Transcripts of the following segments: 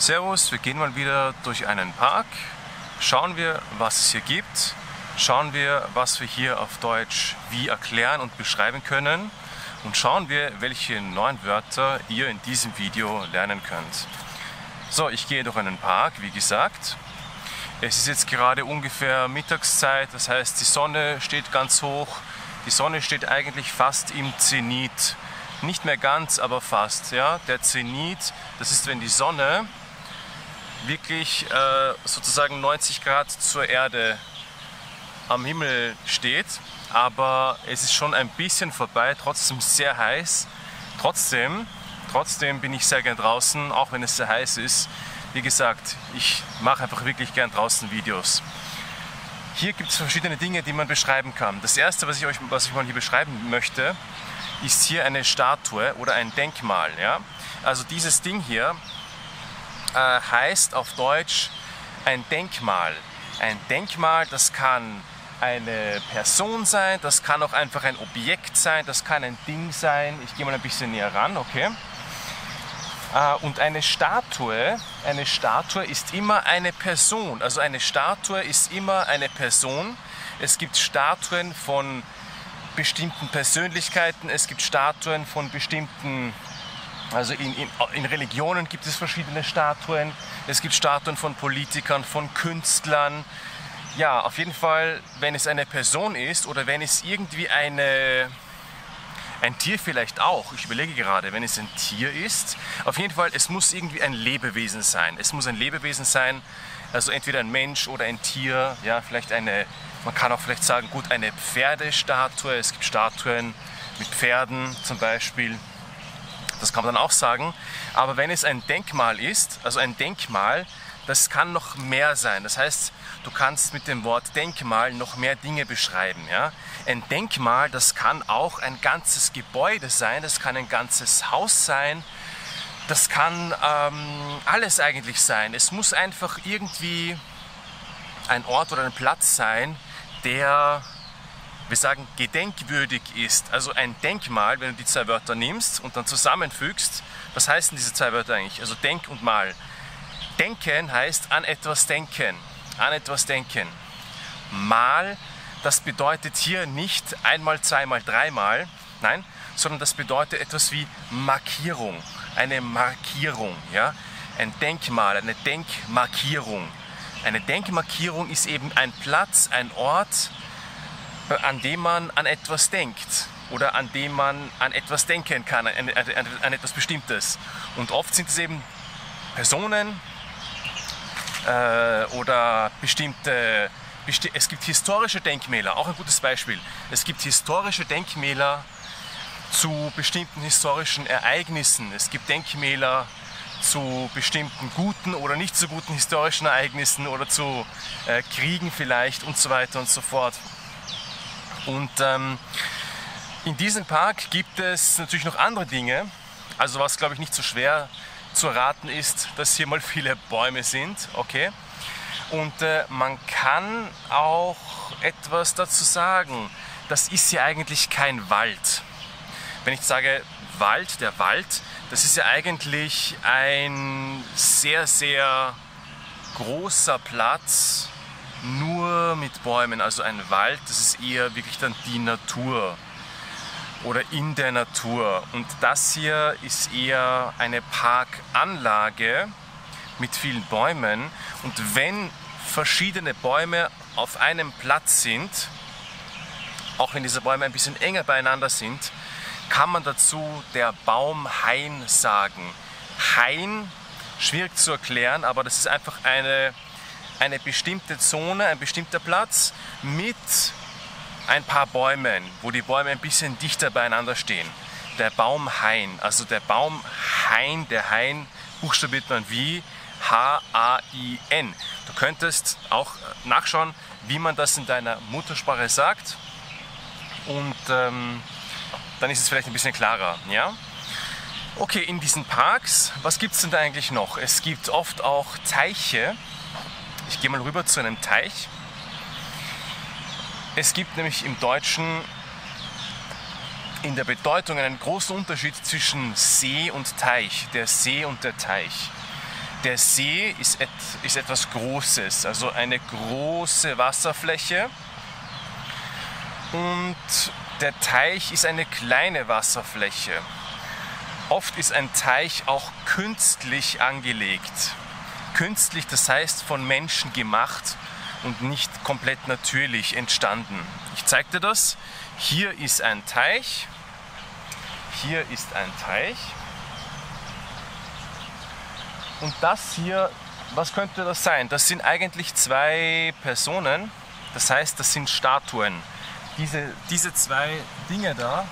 Servus, wir gehen mal wieder durch einen Park, schauen wir, was es hier gibt, schauen wir, was wir hier auf Deutsch wie erklären und beschreiben können und schauen wir, welche neuen Wörter ihr in diesem Video lernen könnt. So, ich gehe durch einen Park, wie gesagt. Es ist jetzt gerade ungefähr Mittagszeit, das heißt, die Sonne steht ganz hoch. Die Sonne steht eigentlich fast im Zenit. Nicht mehr ganz, aber fast. Ja? Der Zenit, das ist, wenn die Sonne wirklich sozusagen 90 Grad zur Erde am Himmel steht. Aber es ist schon ein bisschen vorbei, trotzdem sehr heiß. Trotzdem bin ich sehr gern draußen, auch wenn es sehr heiß ist. Wie gesagt, ich mache einfach wirklich gern draußen Videos. Hier gibt es verschiedene Dinge, die man beschreiben kann. Das erste, was ich mal hier beschreiben möchte, ist hier eine Statue oder ein Denkmal. Ja? Also dieses Ding hier heißt auf Deutsch ein Denkmal. Ein Denkmal, das kann eine Person sein, das kann auch einfach ein Objekt sein, das kann ein Ding sein. Ich gehe mal ein bisschen näher ran, okay? Und eine Statue ist immer eine Person. Also eine Statue ist immer eine Person. Es gibt Statuen von bestimmten Persönlichkeiten, es gibt Statuen von bestimmten, also in Religionen gibt es verschiedene Statuen, es gibt Statuen von Politikern, von Künstlern. Ja, auf jeden Fall, wenn es eine Person ist oder wenn es irgendwie ein Tier vielleicht auch, ich überlege gerade, wenn es ein Tier ist, auf jeden Fall, es muss irgendwie ein Lebewesen sein. Es muss ein Lebewesen sein, also entweder ein Mensch oder ein Tier, ja, vielleicht man kann auch vielleicht sagen, gut, eine Pferdestatue, es gibt Statuen mit Pferden zum Beispiel, das kann man dann auch sagen. Aber wenn es ein Denkmal ist, also ein Denkmal, das kann noch mehr sein. Das heißt, du kannst mit dem Wort Denkmal noch mehr Dinge beschreiben. Ja? Ein Denkmal, das kann auch ein ganzes Gebäude sein, das kann ein ganzes Haus sein, das kann alles eigentlich sein. Es muss einfach irgendwie ein Ort oder ein Platz sein, der, wir sagen, gedenkwürdig ist. Also ein Denkmal, wenn du die zwei Wörter nimmst und dann zusammenfügst, was heißen diese zwei Wörter eigentlich? Also Denk und Mal. Denken heißt an etwas denken. An etwas denken. Mal, das bedeutet hier nicht einmal, zweimal, dreimal, nein, sondern das bedeutet etwas wie Markierung. Eine Markierung, ja? Ein Denkmal, eine Denkmarkierung. Eine Denkmarkierung ist eben ein Platz, ein Ort, an dem man an etwas denkt oder an dem man an etwas denken kann, an etwas Bestimmtes. Und oft sind es eben Personen oder es gibt historische Denkmäler, auch ein gutes Beispiel. Es gibt historische Denkmäler zu bestimmten historischen Ereignissen. Es gibt Denkmäler zu bestimmten guten oder nicht so guten historischen Ereignissen oder zu Kriegen vielleicht und so weiter und so fort. Und in diesem Park gibt es natürlich noch andere Dinge, also was glaube ich nicht so schwer zu erraten ist, dass hier mal viele Bäume sind, okay? Und man kann auch etwas dazu sagen, das ist ja eigentlich kein Wald. Wenn ich sage Wald, der Wald, das ist ja eigentlich ein sehr, sehr großer Platz, nur mit Bäumen. Also ein Wald, das ist eher wirklich dann die Natur oder in der Natur. Und das hier ist eher eine Parkanlage mit vielen Bäumen. Und wenn verschiedene Bäume auf einem Platz sind, auch wenn diese Bäume ein bisschen enger beieinander sind, kann man dazu der Baumhain sagen. Hain, schwierig zu erklären, aber das ist einfach eine bestimmte Zone, ein bestimmter Platz mit ein paar Bäumen, wo die Bäume ein bisschen dichter beieinander stehen. Der Baumhain, also der Baumhain, der Hain buchstabiert man wie H-A-I-N. Du könntest auch nachschauen, wie man das in deiner Muttersprache sagt und dann ist es vielleicht ein bisschen klarer. Ja? Okay, in diesen Parks, was gibt es denn da eigentlich noch? Es gibt oft auch Teiche. Ich gehe mal rüber zu einem Teich. Es gibt nämlich im Deutschen in der Bedeutung einen großen Unterschied zwischen See und Teich. Der See und der Teich. der See ist etwas Großes, also eine große Wasserfläche, und der Teich ist eine kleine Wasserfläche. Oft ist ein Teich auch künstlich angelegt. Künstlich, das heißt von Menschen gemacht und nicht komplett natürlich entstanden. Ich zeige dir das. Hier ist ein Teich. Hier ist ein Teich. Und das hier, was könnte das sein? Das sind eigentlich zwei Personen. Das heißt, das sind Statuen. Diese zwei Dinge da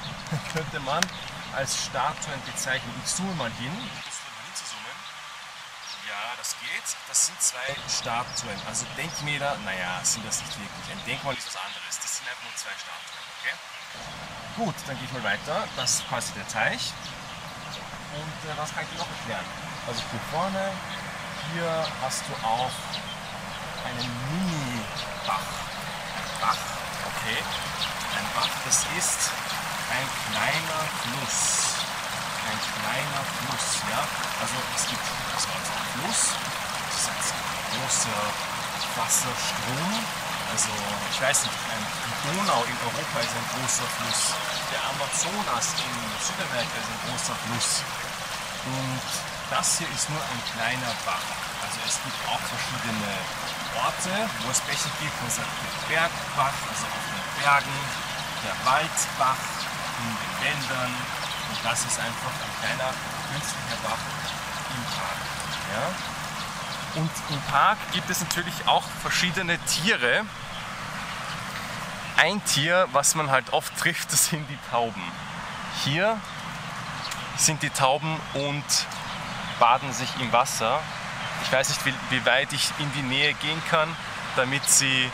könnte man als Statuen bezeichnen. Ich zoome mal hin. Ja, das geht. Das sind zwei Statuen. Also Denkmäler, naja, sind das nicht wirklich. Ein Denkmal ist was anderes. Das sind einfach nur zwei Statuen. Okay? Gut, dann gehe ich mal weiter. Das ist quasi der Teich. Und was kann ich dir noch erklären? Also hier vorne, hier hast du auch einen Mini-Bach. Okay. Ein Bach, das ist ein kleiner Fluss. Ein kleiner Fluss, ja. Also es gibt das Wort Fluss, das ist ein großer Wasserstrom. Also ich weiß nicht, die Donau in Europa ist ein großer Fluss. Der Amazonas in Südamerika ist ein großer Fluss. Und das hier ist nur ein kleiner Bach. Also es gibt auch verschiedene Orte, wo es Bäche gibt. Man sagt der Bergbach, also auf den Bergen, der Waldbach in den Wäldern. Und das ist einfach ein kleiner künstlicher Bach im Park. Ja? Und im Park gibt es natürlich auch verschiedene Tiere. Ein Tier, was man halt oft trifft, das sind die Tauben. Hier sind die Tauben und baden sich im Wasser. Ich weiß nicht, wie weit ich in die Nähe gehen kann, damit sie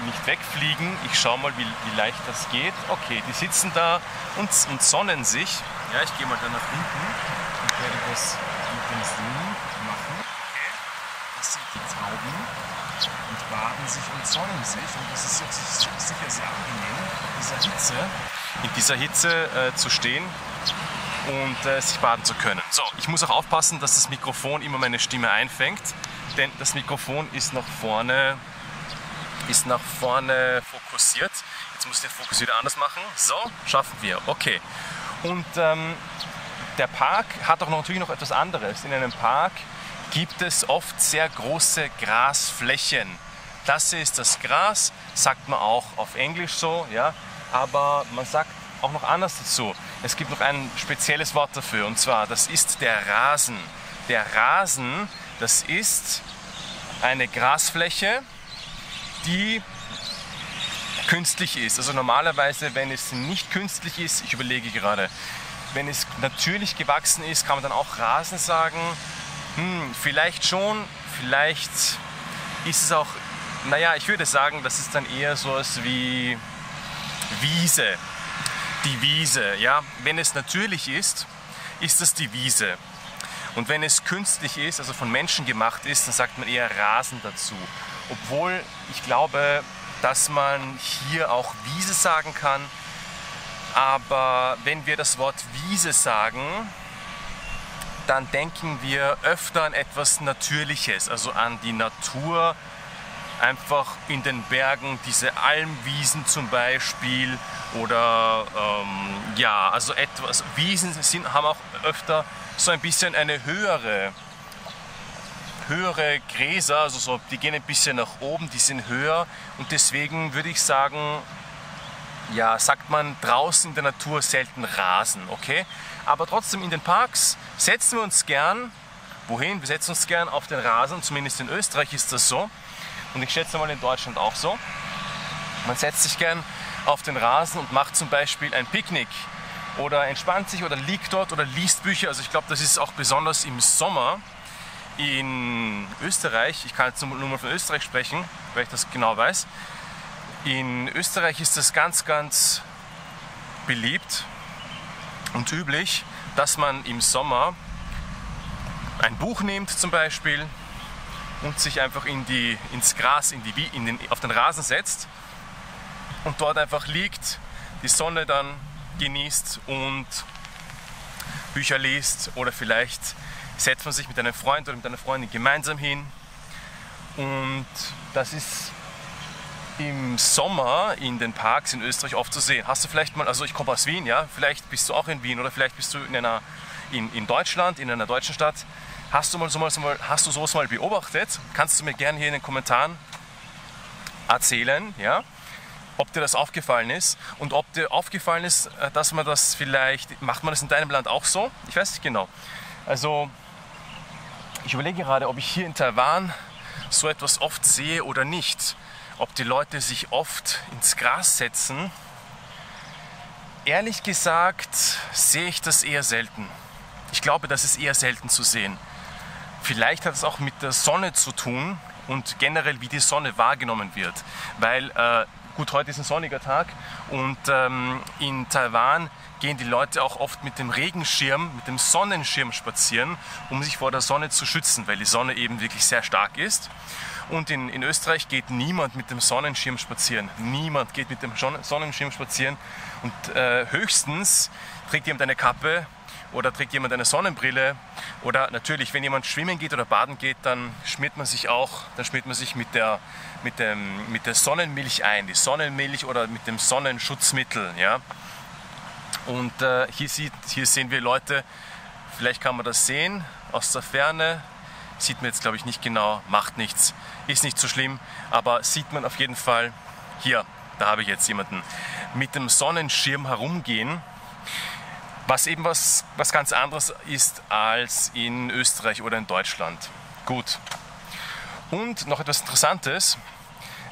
nicht wegfliegen. Ich schaue mal, wie leicht das geht. Okay, die sitzen da und sonnen sich. Ja, ich gehe mal da nach hinten und werde das mit dem Zoom machen. Okay, das sind die Tauben und baden sich und sonnen sich. Und das ist jetzt sicher sehr angenehm, in dieser Hitze zu stehen und sich baden zu können. So, ich muss auch aufpassen, dass das Mikrofon immer meine Stimme einfängt, denn das Mikrofon ist nach vorne fokussiert. Jetzt muss ich den Fokus wieder anders machen. So, schaffen wir. Okay. Und der Park hat auch natürlich noch etwas anderes. In einem Park gibt es oft sehr große Grasflächen. Das hier ist das Gras, sagt man auch auf Englisch so, ja, aber man sagt auch noch anders dazu. Es gibt noch ein spezielles Wort dafür, und zwar, das ist der Rasen. Der Rasen, das ist eine Grasfläche, die künstlich ist. Also normalerweise, wenn es nicht künstlich ist, ich überlege gerade, wenn es natürlich gewachsen ist, kann man dann auch Rasen sagen? Vielleicht schon, vielleicht ist es auch, naja, ich würde sagen, das ist dann eher so etwas wie Wiese. Die Wiese, ja. Wenn es natürlich ist, ist das die Wiese. Und wenn es künstlich ist, also von Menschen gemacht ist, dann sagt man eher Rasen dazu. Obwohl ich glaube, dass man hier auch Wiese sagen kann. Aber wenn wir das Wort Wiese sagen, dann denken wir öfter an etwas Natürliches, also an die Natur, einfach in den Bergen, diese Almwiesen zum Beispiel, oder ja, also etwas, Wiesen haben auch öfter so ein bisschen eine höhere Gräser, also so, die gehen ein bisschen nach oben, die sind höher, und deswegen würde ich sagen, ja, sagt man draußen in der Natur selten Rasen, okay? Aber trotzdem in den Parks setzen wir uns gern, wohin? Wir setzen uns gern auf den Rasen, zumindest in Österreich ist das so, und ich schätze mal in Deutschland auch so. Man setzt sich gern auf den Rasen und macht zum Beispiel ein Picknick oder entspannt sich oder liegt dort oder liest Bücher. Also ich glaube, das ist auch besonders im Sommer in Österreich, ich kann jetzt nur mal von Österreich sprechen, weil ich das genau weiß. In Österreich ist das ganz, ganz beliebt und üblich, dass man im Sommer ein Buch nimmt zum Beispiel und sich einfach ins Gras, auf den Rasen setzt und dort einfach liegt, die Sonne dann genießt und Bücher liest oder vielleicht setzt man sich mit einem Freund oder mit einer Freundin gemeinsam hin. Und das ist im Sommer in den Parks in Österreich oft zu sehen. Hast du vielleicht mal, also ich komme aus Wien, ja, vielleicht bist du auch in Wien oder vielleicht bist du in Deutschland, in einer deutschen Stadt. Hast du sowas mal beobachtet? Kannst du mir gerne hier in den Kommentaren erzählen, ja, ob dir das aufgefallen ist und ob dir aufgefallen ist, dass man das vielleicht, macht man das in deinem Land auch so? Ich weiß nicht genau. Also ich überlege gerade, ob ich hier in Taiwan so etwas oft sehe oder nicht. Ob die Leute sich oft ins Gras setzen. Ehrlich gesagt sehe ich das eher selten. Ich glaube, das ist eher selten zu sehen. Vielleicht hat es auch mit der Sonne zu tun und generell wie die Sonne wahrgenommen wird. Weil, gut, heute ist ein sonniger Tag und in Taiwan gehen die Leute auch oft mit dem Regenschirm, mit dem Sonnenschirm spazieren, um sich vor der Sonne zu schützen, weil die Sonne eben wirklich sehr stark ist. Und in Österreich geht niemand mit dem Sonnenschirm spazieren. Niemand geht mit dem Sonnenschirm spazieren. Und höchstens trägt jemand eine Kappe oder trägt jemand eine Sonnenbrille. Oder natürlich, wenn jemand schwimmen geht oder baden geht, dann schmiert man sich mit der Sonnenmilch ein. Die Sonnenmilch oder mit dem Sonnenschutzmittel. Ja? Und hier sehen wir Leute, vielleicht kann man das sehen aus der Ferne. Sieht man jetzt, glaube ich, nicht genau, macht nichts, ist nicht so schlimm, aber sieht man auf jeden Fall hier, da habe ich jetzt jemanden mit dem Sonnenschirm herumgehen, was eben was ganz anderes ist als in Österreich oder in Deutschland. Gut. Und noch etwas Interessantes,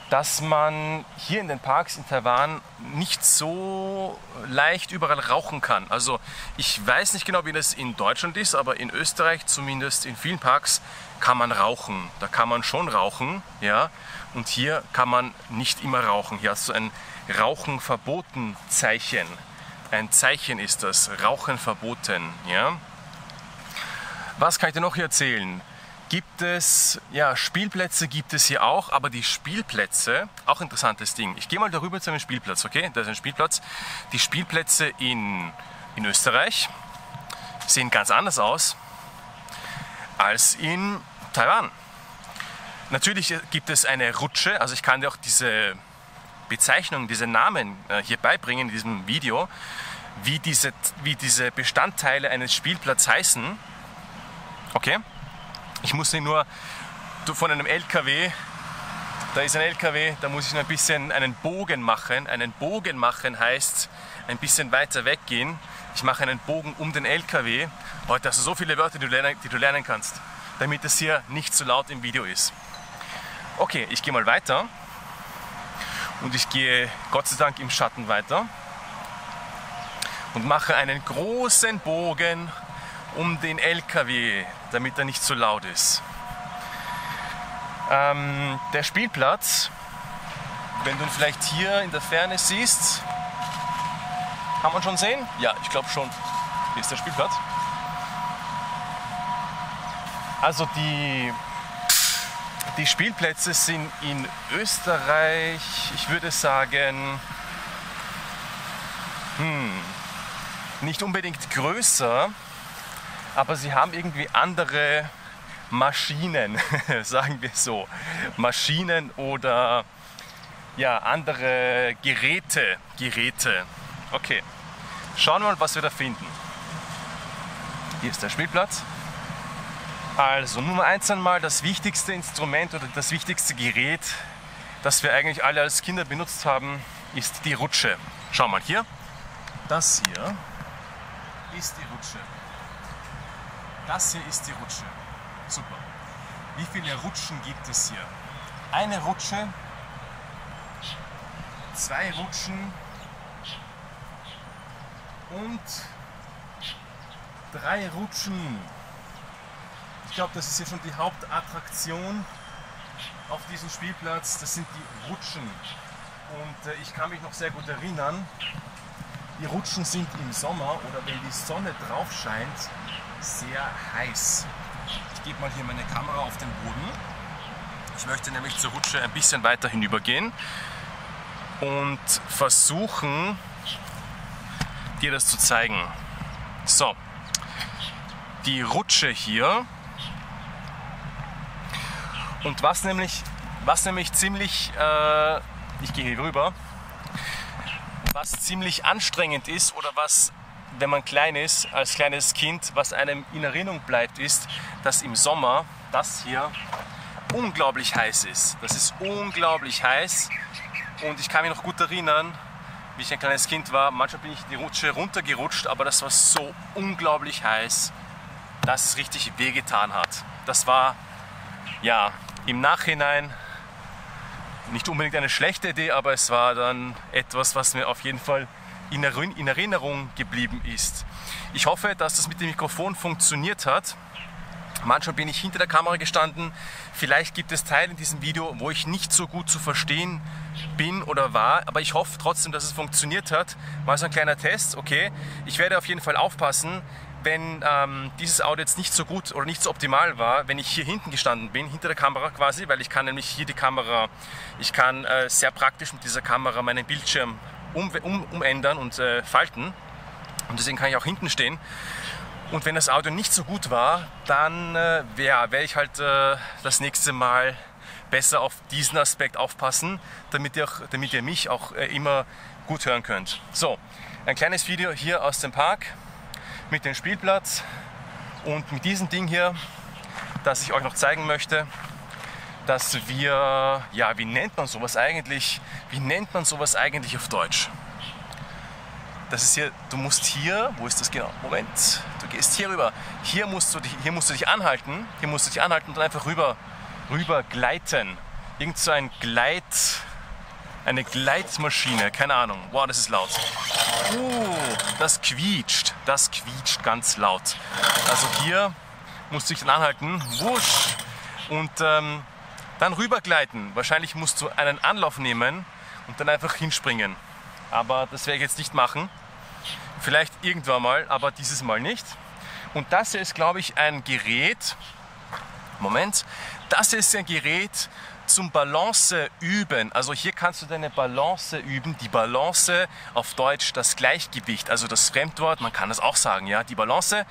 dass man hier in den Parks in Taiwan nicht so leicht überall rauchen kann. Also ich weiß nicht genau, wie das in Deutschland ist, aber in Österreich, zumindest in vielen Parks, kann man rauchen. Da kann man schon rauchen, ja. Und hier kann man nicht immer rauchen. Hier hast du ein Rauchen verboten Zeichen. Ein Zeichen ist das, Rauchen verboten, ja. Was kann ich dir noch hier erzählen? Gibt es, ja, Spielplätze gibt es hier auch, aber die Spielplätze, auch interessantes Ding. Ich gehe mal darüber zu einem Spielplatz, okay? Da ist ein Spielplatz. Die Spielplätze in Österreich sehen ganz anders aus als in Taiwan. Natürlich gibt es eine Rutsche, also ich kann dir auch diese Bezeichnung, diese Namen hier beibringen in diesem Video, wie diese Bestandteile eines Spielplatzes heißen. Okay? Ich muss nur von einem LKW, da ist ein LKW, da muss ich noch ein bisschen einen Bogen machen. Einen Bogen machen heißt ein bisschen weiter weggehen. Ich mache einen Bogen um den LKW. Heute hast du so viele Wörter, die du lernen kannst, damit es hier nicht so laut im Video ist. Okay, ich gehe mal weiter. Und ich gehe Gott sei Dank im Schatten weiter. Und mache einen großen Bogen um den LKW, damit er nicht so laut ist. Der Spielplatz, wenn du ihn vielleicht hier in der Ferne siehst, kann man schon sehen? Ja, ich glaube schon. Hier ist der Spielplatz. Also die Spielplätze sind in Österreich, ich würde sagen, nicht unbedingt größer, aber sie haben irgendwie andere Maschinen, sagen wir so. Maschinen oder ja, andere Geräte. Okay, schauen wir mal, was wir da finden. Hier ist der Spielplatz. Also Nummer 1 einmal, das wichtigste Instrument oder das wichtigste Gerät, das wir eigentlich alle als Kinder benutzt haben, ist die Rutsche. Schau mal hier. Das hier ist die Rutsche. Das hier ist die Rutsche. Super. Wie viele Rutschen gibt es hier? Eine Rutsche, 2 Rutschen und 3 Rutschen. Ich glaube, das ist hier schon die Hauptattraktion auf diesem Spielplatz. Das sind die Rutschen. Und ich kann mich noch sehr gut erinnern, die Rutschen sind im Sommer oder wenn die Sonne drauf scheint, sehr heiß. Ich gebe mal hier meine Kamera auf den Boden. Ich möchte nämlich zur Rutsche ein bisschen weiter hinübergehen und versuchen, dir das zu zeigen. So, die Rutsche hier. Und was nämlich ziemlich, ich gehe hier rüber, was ziemlich anstrengend ist oder was, wenn man klein ist, als kleines Kind, was einem in Erinnerung bleibt, ist, dass im Sommer das hier unglaublich heiß ist. Das ist unglaublich heiß und ich kann mich noch gut erinnern, wie ich ein kleines Kind war. Manchmal bin ich die Rutsche runtergerutscht, aber das war so unglaublich heiß, dass es richtig wehgetan hat. Das war, ja, im Nachhinein nicht unbedingt eine schlechte Idee, aber es war dann etwas, was mir auf jeden Fall in Erinnerung geblieben ist. Ich hoffe, dass das mit dem Mikrofon funktioniert hat. Manchmal bin ich hinter der Kamera gestanden. Vielleicht gibt es Teile in diesem Video, wo ich nicht so gut zu verstehen bin oder war, aber ich hoffe trotzdem, dass es funktioniert hat. Mal so ein kleiner Test, okay. Ich werde auf jeden Fall aufpassen, wenn dieses Audio jetzt nicht so gut oder nicht so optimal war, wenn ich hier hinten gestanden bin, hinter der Kamera quasi, weil ich kann nämlich hier die Kamera, ich kann sehr praktisch mit dieser Kamera meinen Bildschirm umändern und falten und deswegen kann ich auch hinten stehen. Und wenn das Audio nicht so gut war, dann werde ich halt das nächste Mal besser auf diesen Aspekt aufpassen, damit ihr mich auch immer gut hören könnt. So, ein kleines Video hier aus dem Park mit dem Spielplatz und mit diesem Ding hier, das ich euch noch zeigen möchte, dass wir, ja, wie nennt man sowas eigentlich auf Deutsch? Das ist hier, du musst hier, wo ist das genau? Moment, du gehst hier rüber. Hier musst du dich anhalten und dann einfach rüber gleiten. Irgend so eine Gleitmaschine, keine Ahnung. Wow, das ist laut. Das quietscht ganz laut. Also hier musst du dich dann anhalten, wusch, und dann rüber gleiten. Wahrscheinlich musst du einen Anlauf nehmen und dann einfach hinspringen. Aber das werde ich jetzt nicht machen. Vielleicht irgendwann mal, aber dieses Mal nicht. Und das hier ist, glaube ich, ein Gerät. Moment. Das hier ist ein Gerät zum Balance üben. Also hier kannst du deine Balance üben. Die Balance, auf Deutsch das Gleichgewicht. Also das Fremdwort, man kann das auch sagen, ja, die Balance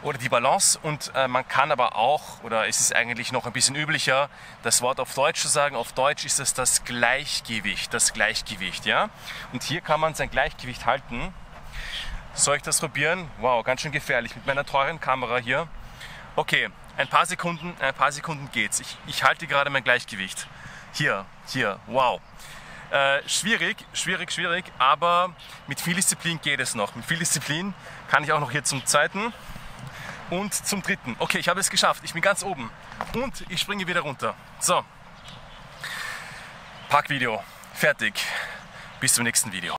oder die Balance. Und man kann aber auch, oder es ist eigentlich noch ein bisschen üblicher, das Wort auf Deutsch zu sagen. Auf Deutsch ist es das Gleichgewicht, ja. Und hier kann man sein Gleichgewicht halten. Soll ich das probieren? Wow, ganz schön gefährlich mit meiner teuren Kamera hier. Okay, ein paar Sekunden geht's. Ich halte gerade mein Gleichgewicht. Hier, wow. Schwierig, aber mit viel Disziplin geht es noch. Mit viel Disziplin kann ich auch noch hier zum zweiten und zum dritten. Okay, ich habe es geschafft. Ich bin ganz oben und ich springe wieder runter. So, Parkvideo, fertig. Bis zum nächsten Video.